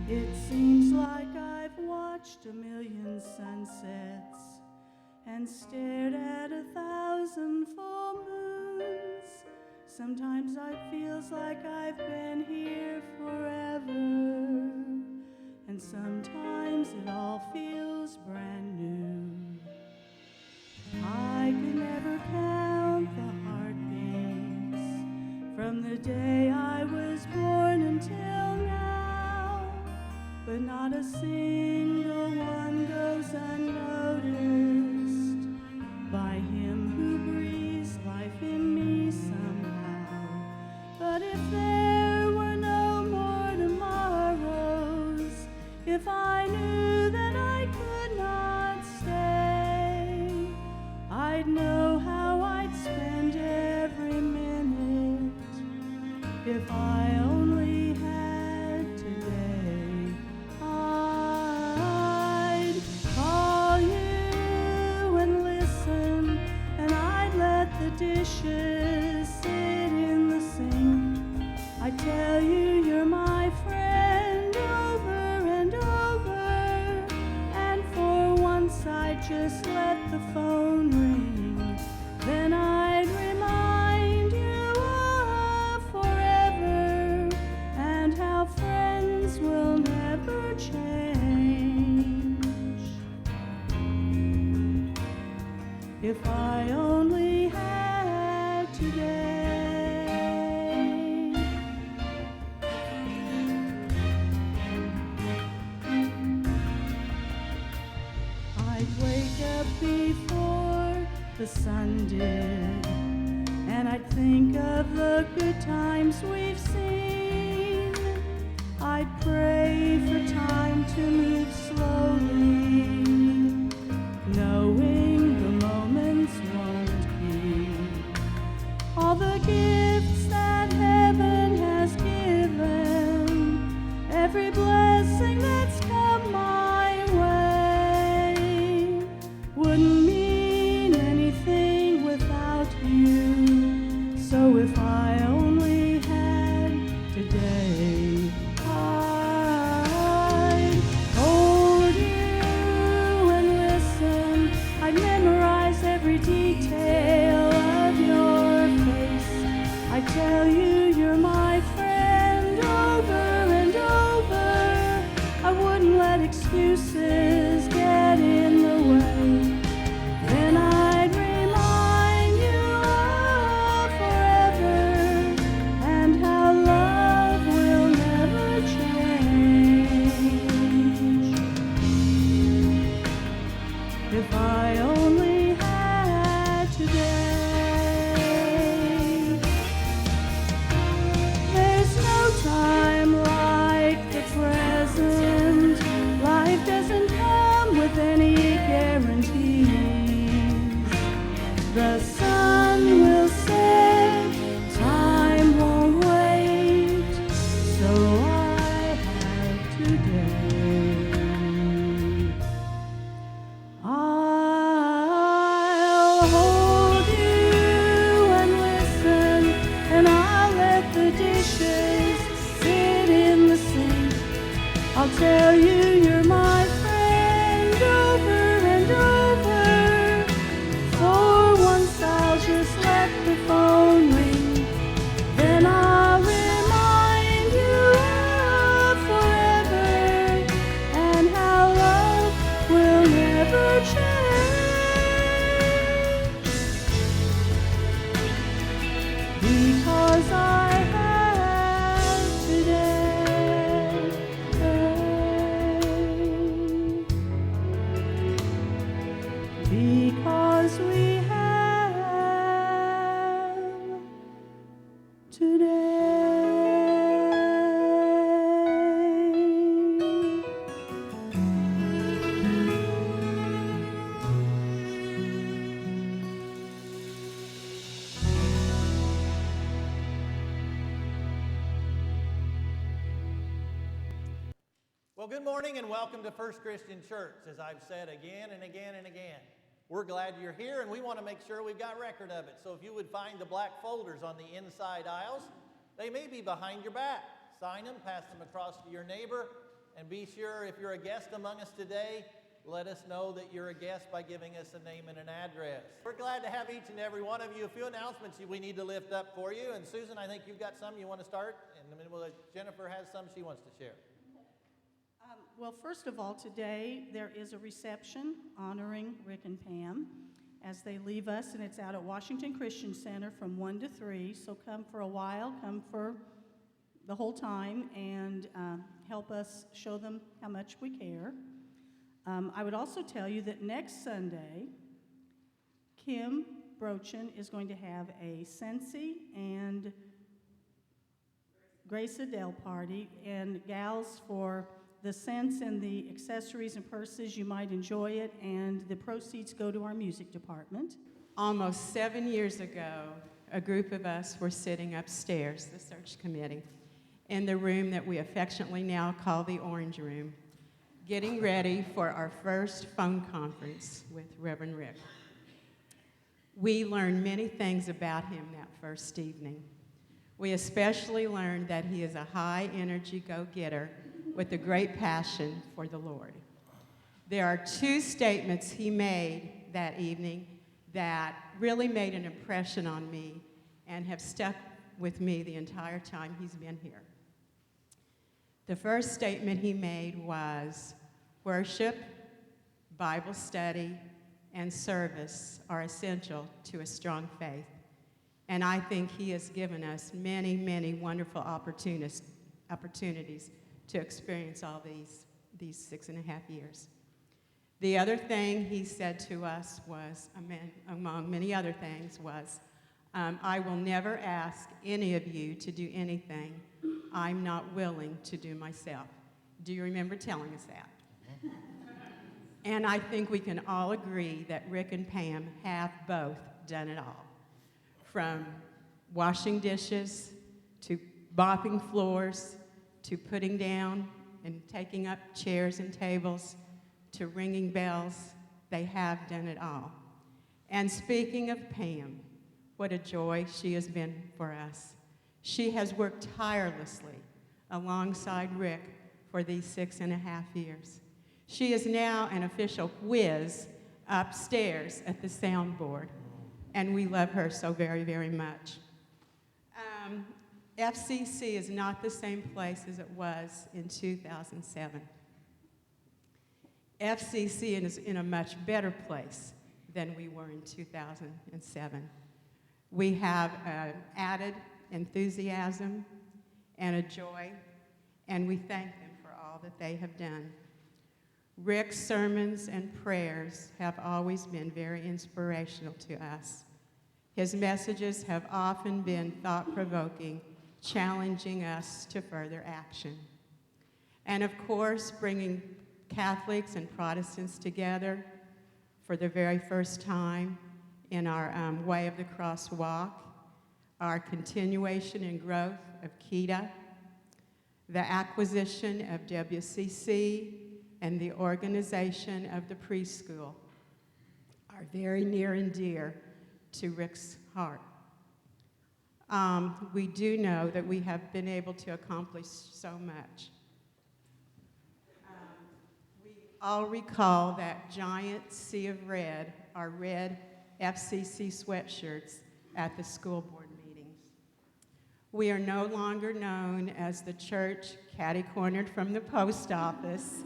It seems like I've watched a million sunsets and stared at 1,000 full moons. Sometimes it feels like I've been here forever, and sometimes it all feels brand new. I could never count the heartbeats from the day I was born until now, but not a single one goes unnoticed by him who breathes life in me somehow. But if there were no more tomorrows, if I knew that I could not stay, I'd know how I'd spend every minute if I only had today. I'd call you and listen, and I'd let the dishes sit in the sink. I'd tell you you're my friend over and over, and for once I'd just let the phone ring. Then I'd remind you of forever and how friends will never change. If I only had today. I'd wake up before the sun did, and I'd think of the good times we've seen. I'd pray for time to move slowly, knowing the moments won't keep all the gifts that heaven has given, every blessing that's come my way wouldn't mean anything without you. So if I only had today, I'd hold you and listen. I'd memorize every detail of your face. I'd tell you you're my friend over and over. I wouldn't let excuses get in the way. Then I'd remind you of forever and how love will never change. If I only had today. There's no time like the present. Life doesn't come with any guarantees. The sun will set, time won't wait, so I had today. I'll hold you and listen, and I'll let the dishes sit in the sink. I'll tell you you're my friend over and over. For once I'll just let the phone ring. Then I'll remind you of forever and how love will never change. Because I have today. Because we have today. Well, good morning and welcome to First Christian Church. As I've said again and again and again, we're glad you're here and we want to make sure we've got record of it. So if you would find the black folders on the inside aisles, they may be behind your back. Sign them, pass them across to your neighbor, And be sure, if you're a guest among us today, let us know that you're a guest by giving us a name and an address. We're glad to have each and every one of you. A few announcements we need to lift up for you. And Susan, I think you've got some you want to start. And then Jennifer has some she wants to share. Well, first of all, today there is a reception honoring Rick and Pam as they leave us, and it's out at Washington Christian Center from 1 to 3. So come for a while, come for the whole time, and help us show them how much we care. I would also tell you that next Sunday, Kim Brochin is going to have a Sensi and Grace Adele party, and gals, for the scents and the accessories and purses, you might enjoy it, and the proceeds go to our music department. Almost 7 years ago, a group of us were sitting upstairs, the search committee, in the room that we affectionately now call the Orange Room, getting ready for our first phone conference with Reverend Rick. We learned many things about him that first evening. We especially learned that he is a high-energy go-getter with a great passion for the Lord. There are 2 statements he made that evening that really made an impression on me and have stuck with me the entire time he's been here. The first statement he made was, worship, Bible study, and service are essential to a strong faith. And I think he has given us many, many wonderful opportunities to experience all these 6.5 years. The other thing he said to us was, among many other things, was, I will never ask any of you to do anything I'm not willing to do myself. Do you remember telling us that? And I think we can all agree that Rick and Pam have both done it all. From washing dishes, to mopping floors, to putting down and taking up chairs and tables, to ringing bells, they have done it all. And speaking of Pam, what a joy she has been for us. She has worked tirelessly alongside Rick for these 6.5 years. She is now an official whiz upstairs at the soundboard, and we love her so very, very much. FCC is not the same place as it was in 2007. FCC is in a much better place than we were in 2007. We have added enthusiasm and a joy, and we thank them for all that they have done. Rick's sermons and prayers have always been very inspirational to us. His messages have often been thought-provoking, challenging us to further action. And of course, bringing Catholics and Protestants together for the very first time in our Way of the Cross walk, our continuation and growth of KEDA, the acquisition of WCC, and the organization of the preschool are very near and dear to Rick's heart. We do know that we have been able to accomplish so much. We all recall that giant sea of red, our red FCC sweatshirts at the school board meetings. We are no longer known as the church catty-cornered from the post office.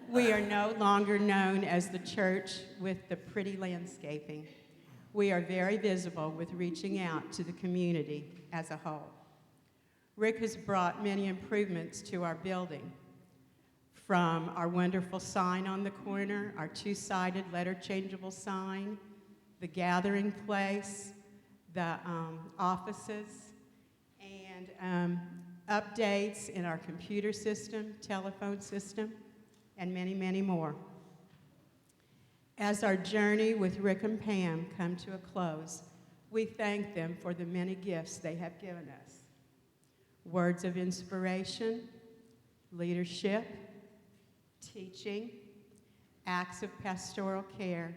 We are no longer known as the church with the pretty landscaping. We are very visible with reaching out to the community as a whole. Rick has brought many improvements to our building, from our wonderful sign on the corner, our 2-sided letter-changeable sign, the gathering place, the offices, and updates in our computer system, telephone system, and many, many more. As our journey with Rick and Pam come to a close, we thank them for the many gifts they have given us. Words of inspiration, leadership, teaching, acts of pastoral care,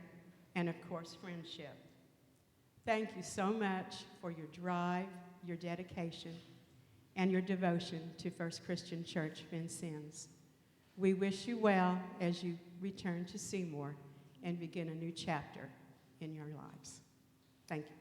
and of course, friendship. Thank you so much for your drive, your dedication, and your devotion to First Christian Church Vincennes. We wish you well as you return to Seymour and begin a new chapter in your lives. Thank you.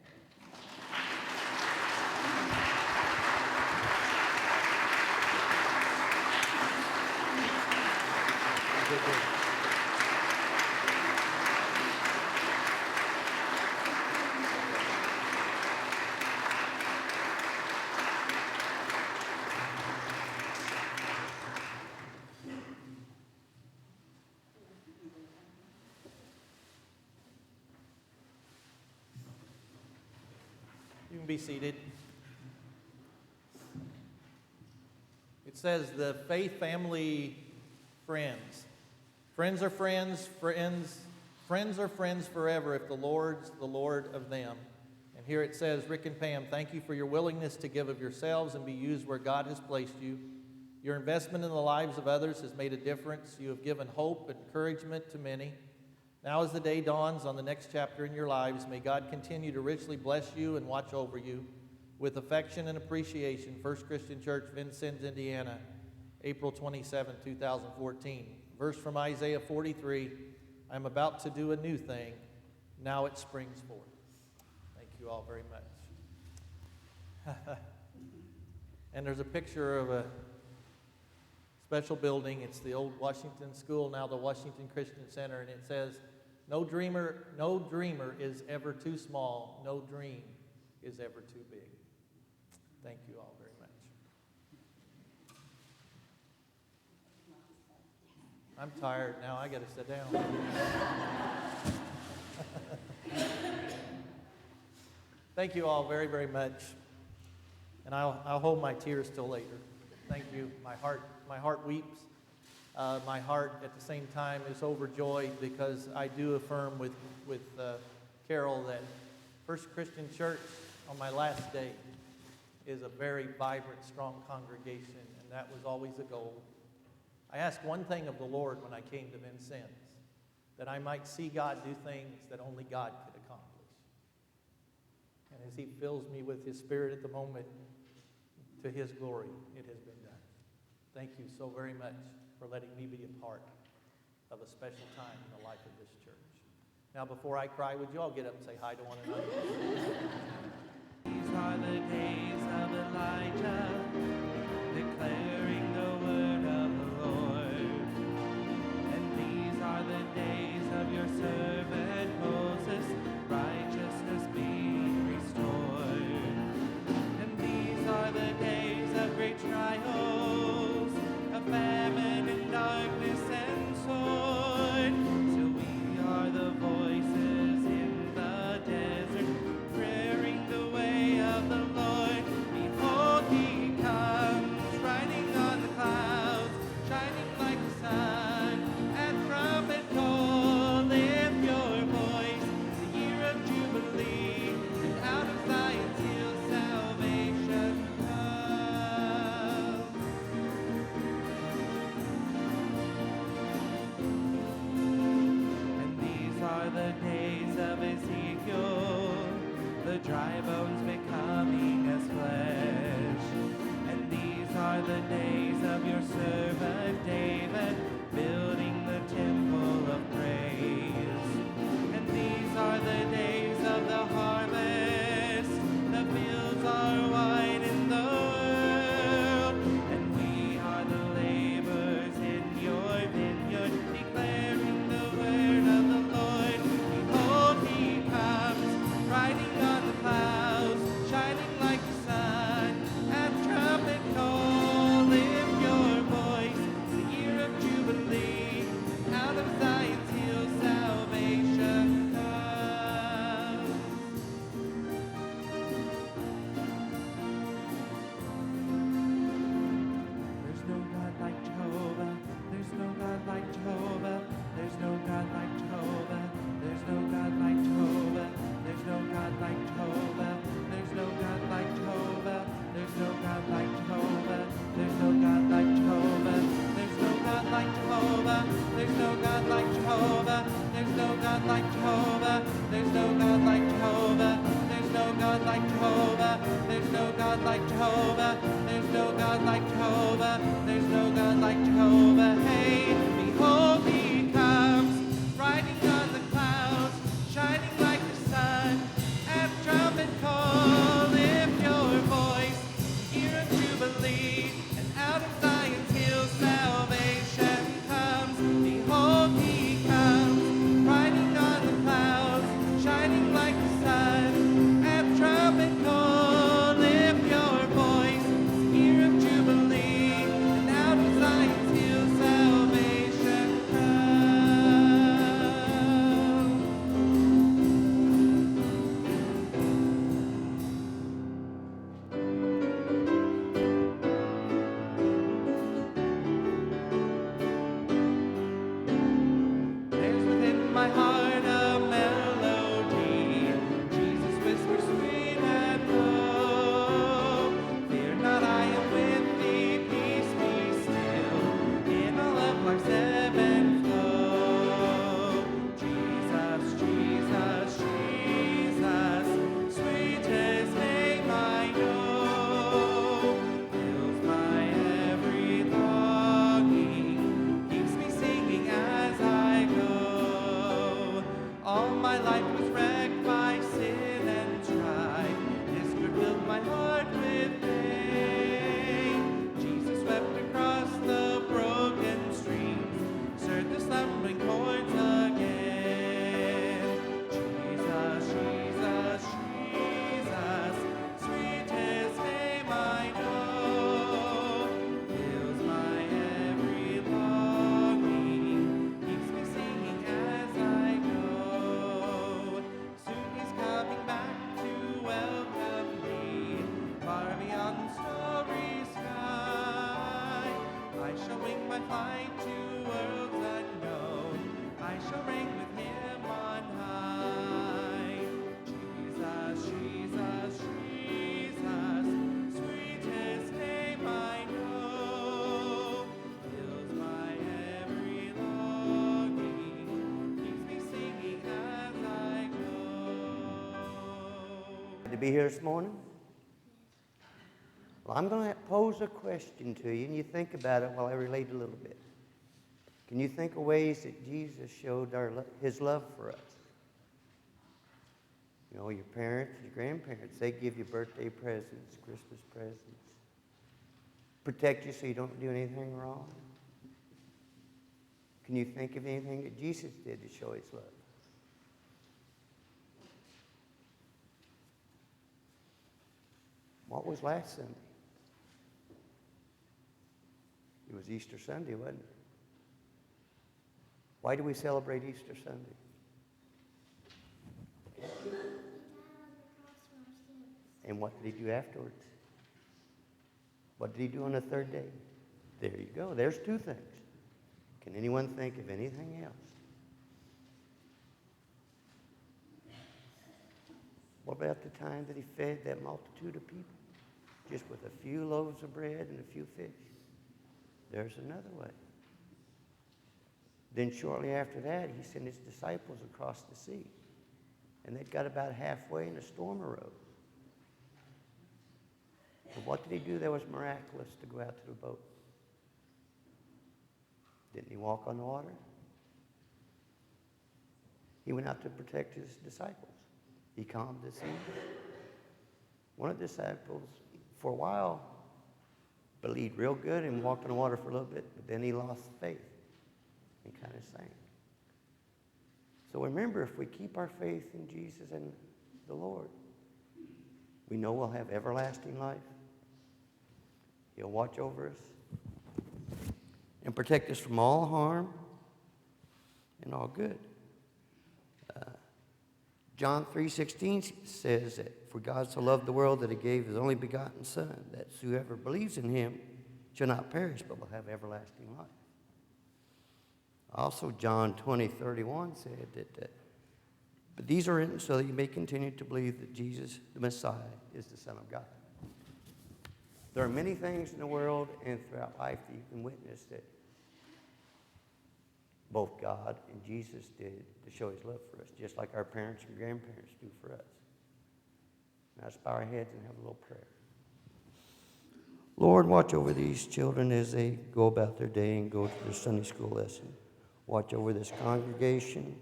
You can be seated. It says the faith family friends. Friends are friends, friends are friends forever if the Lord's the Lord of them. And here it says, Rick and Pam, thank you for your willingness to give of yourselves and be used where God has placed you. Your investment in the lives of others has made a difference. You have given hope and encouragement to many. Now as the day dawns on the next chapter in your lives, may God continue to richly bless you and watch over you. With affection and appreciation, First Christian Church, Vincennes, Indiana, April 27, 2014. Verse from Isaiah 43, I am about to do a new thing. Now it springs forth. Thank you all very much. And there's a picture of a special building. It's the old Washington School, now the Washington Christian Center, and it says, no dreamer is ever too small. No dream is ever too big. Thank you all very much. I'm tired now. I got to sit down. Thank you all very, very much. And I'll hold my tears till later. Thank you. My heart weeps. My heart at the same time is overjoyed because I do affirm with Carol that First Christian Church on my last day is a very vibrant, strong congregation, and that was always a goal. I asked one thing of the Lord when I came to Vincennes, that I might see God do things that only God could accomplish. And as He fills me with His Spirit at the moment, to His glory, it has been done. Thank you so very much for letting me be a part of a special time in the life of this church. Now, before I cry, would you all get up and say hi to one another? These are the days of Elijah, declaring the word of the Lord. And these are the days of your servant Moses, righteousness being restored. And these are the days of great trials, of famine and darkness and sword. So we are the voices in the desert, prayer the way of the Lord. Behold, He comes, riding on the clouds, shining like the sun. At trumpet call, lift your voice, the year of Jubilee, and out of Zion's hill salvation comes. And these are the days of Ezekiel, the dry bones becoming as flesh. And these are the days of your servant David, building the temple of praise. And these are the days of the harvest, the fields are wide in the world, and we are the laborers in your vineyard, declaring the word of the Lord. Behold, He comes, riding on the clouds, shining like the sun. At trumpet call, lift your voice, fly to worlds unknown. I shall reign with him on high. Jesus, Jesus, Jesus, sweetest name I know, fills my every longing, keeps me singing as I go. To be here this morning? Well, I'm going to pose a question to you, and you think about it while I relate a little bit. Can you think of ways that Jesus showed his love for us? You know, your parents, your grandparents, they give you birthday presents, Christmas presents, protect you so you don't do anything wrong. Can you think of anything that Jesus did to show his love? What was last Sunday? It was Easter Sunday, wasn't it? Why do we celebrate Easter Sunday? And what did he do afterwards? What did he do on the third day? There you go. There's two things. Can anyone think of anything else? What about the time that he fed that multitude of people? Just with a few loaves of bread and a few fish. There's another way. Then shortly after that, he sent his disciples across the sea. And they'd got about halfway and a storm arose. But what did he do that was miraculous to go out to the boat? Didn't he walk on the water? He went out to protect his disciples. He calmed the sea. One of the disciples, for a while, believed real good and walked on the water for a little bit, but then he lost faith and kind of sank. So remember, if we keep our faith in Jesus and the Lord, we know we'll have everlasting life. He'll watch over us and protect us from all harm and all good. John 3:16 says that for God so loved the world that he gave his only begotten Son, that whoever believes in him shall not perish but will have everlasting life. Also, John 20:31 said that, but these are written so that you may continue to believe that Jesus, the Messiah, is the Son of God. There are many things in the world and throughout life that you can witness that both God and Jesus did to show his love for us, just like our parents and grandparents do for us. Now let's bow our heads and have a little prayer. Lord, watch over these children as they go about their day and go to their Sunday school lesson. Watch over this congregation.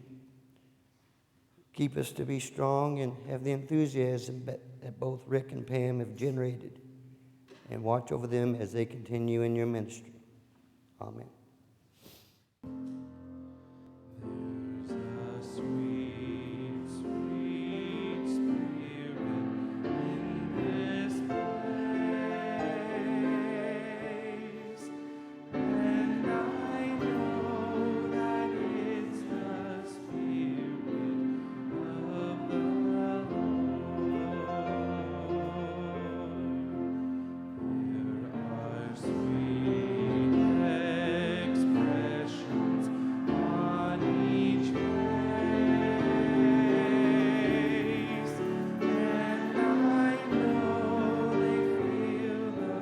Keep us to be strong and have the enthusiasm that both Rick and Pam have generated. And watch over them as they continue in your ministry. Amen. There's a sweet, sweet spirit in this place, and I know that it's the Spirit of the Lord. There are sweet expressions on each face, and I know they feel the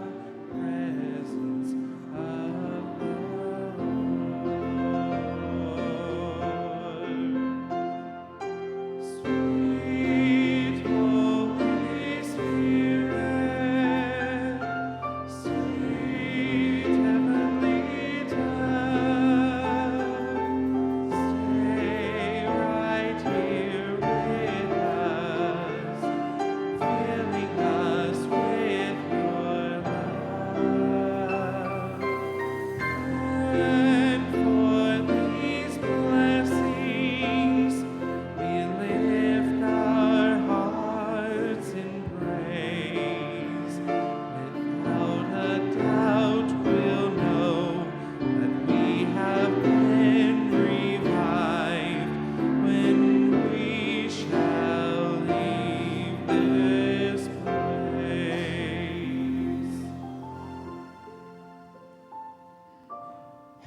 presence of the Lord. Sweet Holy Spirit, sweet heavenly dove, stay right here with us, filling us with your love. And for these blessings, we lift our hearts in praise. Without a doubt, we'll know that we have been revived when we shall leave this place.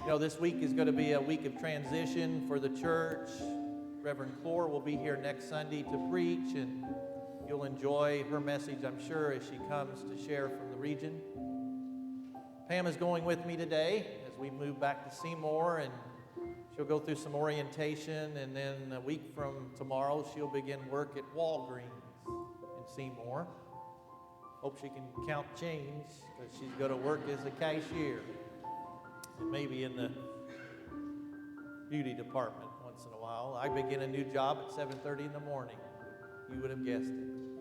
You know, this week is going to be a week of transition for the church. Reverend Clore will be here next Sunday to preach, and you'll enjoy her message, I'm sure, as she comes to share from the region. Pam is going with me today as we move back to Seymour, and she'll go through some orientation, and then a week from tomorrow, she'll begin work at Walgreens in Seymour. Hope she can count change, because she's going to work as a cashier, and maybe in the beauty department once in a while. I begin a new job at 7:30 in the morning. You would have guessed it.